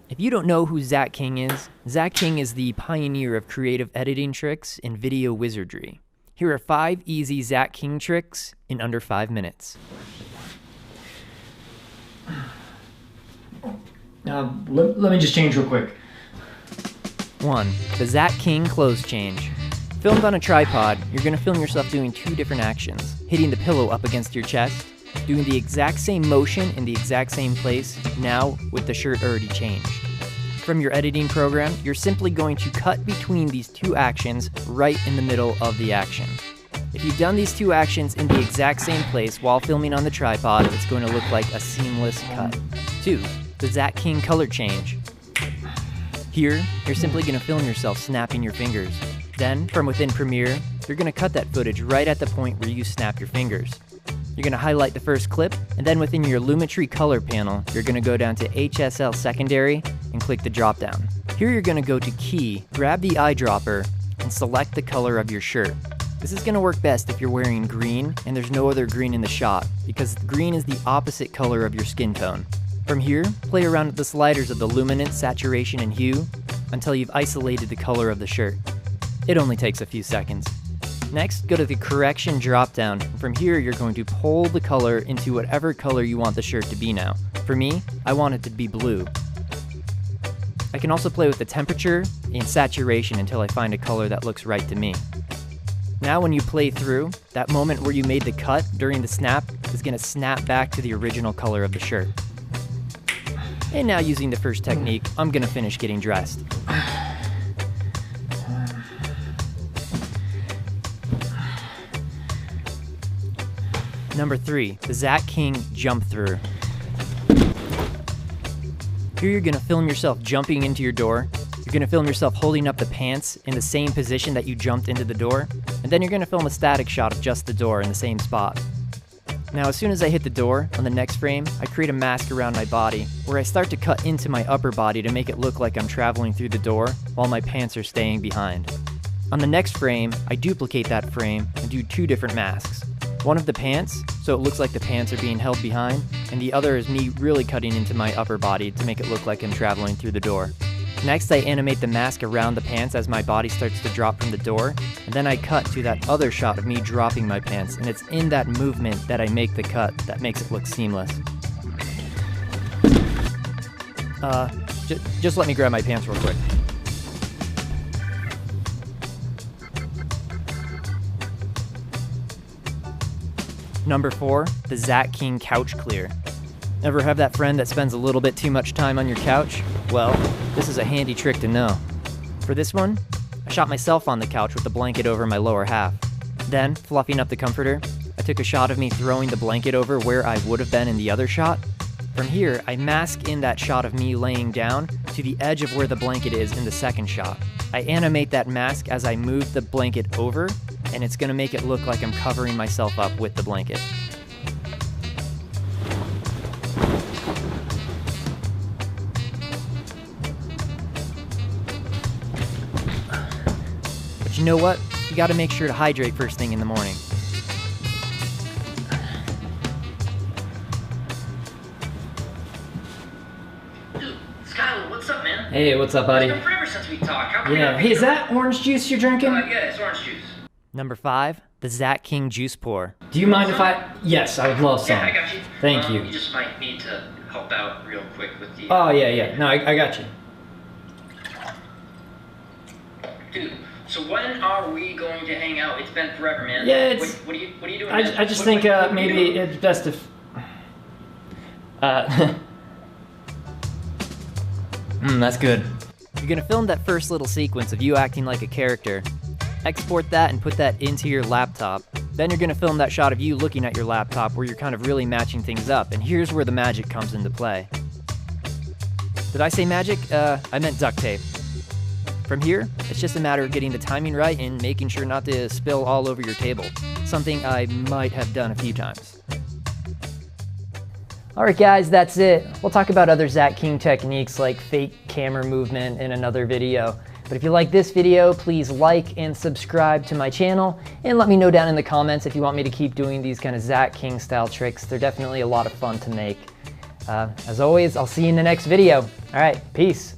If you don't know who Zack King is the pioneer of creative editing tricks in video wizardry. Here are 5 easy Zack King tricks in under 5 minutes. Let me just change real quick. 1. The Zack King clothes change. Filmed on a tripod, you're going to film yourself doing 2 different actions. Hitting the pillow up against your chest, doing the exact same motion in the exact same place, now with the shirt already changed. From your editing program, you're simply going to cut between these 2 actions right in the middle of the action. If you've done these 2 actions in the exact same place while filming on the tripod, it's going to look like a seamless cut. 2. The Zack King color change. Here, you're simply going to film yourself snapping your fingers. Then, from within Premiere, you're going to cut that footage right at the point where you snap your fingers. You're going to highlight the first clip, and then within your Lumetri color panel, you're going to go down to HSL secondary and click the drop down. Here you're going to go to key, grab the eyedropper, and select the color of your shirt. This is going to work best if you're wearing green and there's no other green in the shot, because green is the opposite color of your skin tone. From here, play around with the sliders of the luminance, saturation, and hue until you've isolated the color of the shirt. It only takes a few seconds. Next, go to the correction drop-down. From here, you're going to pull the color into whatever color you want the shirt to be now. For me, I want it to be blue. I can also play with the temperature and saturation until I find a color that looks right to me. Now when you play through, that moment where you made the cut during the snap is going to snap back to the original color of the shirt. And now using the first technique, I'm going to finish getting dressed. Number 3, the Zack King jump through. Here you're going to film yourself jumping into your door. You're going to film yourself holding up the pants in the same position that you jumped into the door. And then you're going to film a static shot of just the door in the same spot. Now as soon as I hit the door, on the next frame, I create a mask around my body, where I start to cut into my upper body to make it look like I'm traveling through the door, while my pants are staying behind. On the next frame, I duplicate that frame and do 2 different masks. One of the pants, so it looks like the pants are being held behind, and the other is me really cutting into my upper body to make it look like I'm traveling through the door. Next, I animate the mask around the pants as my body starts to drop from the door, and then I cut to that other shot of me dropping my pants, and it's in that movement that I make the cut that makes it look seamless. Just let me grab my pants real quick. Number 4, the Zack King couch clear. Ever have that friend that spends a little bit too much time on your couch? Well, this is a handy trick to know. For this one, I shot myself on the couch with the blanket over my lower half. Then, fluffing up the comforter, I took a shot of me throwing the blanket over where I would have been in the other shot. From here, I mask in that shot of me laying down to the edge of where the blanket is in the second shot. I animate that mask as I move the blanket over, and it's going to make it look like I'm covering myself up with the blanket. But you know what? You got to make sure to hydrate first thing in the morning. Dude, Skylar, what's up, man? Hey, what's up, buddy? It's been forever since we talked. How come Yeah, hey, is that orange juice you're drinking? Yeah, it's orange juice. Number 5, the Zack King juice pour. Do you mind if I... Yes, I would love some. Yeah, I got you. Thank you. You just might need to help out real quick with the... Oh, yeah. No, I got you. Dude, so when are we going to hang out? It's been forever, man. Yeah, it's... What are you doing? I just think maybe it's best if... that's good. You're gonna film that first little sequence of you acting like a character. Export that and put that into your laptop. Then you're gonna film that shot of you looking at your laptop where you're kind of really matching things up, and here's where the magic comes into play. Did I say magic? I meant duct tape. From here, it's just a matter of getting the timing right and making sure not to spill all over your table. Something I might have done a few times. Alright guys, that's it. We'll talk about other Zack King techniques like fake camera movement in another video. But if you like this video, please like and subscribe to my channel, and let me know down in the comments if you want me to keep doing these kind of Zack King style tricks. They're definitely a lot of fun to make. As always, I'll see you in the next video. All right, peace.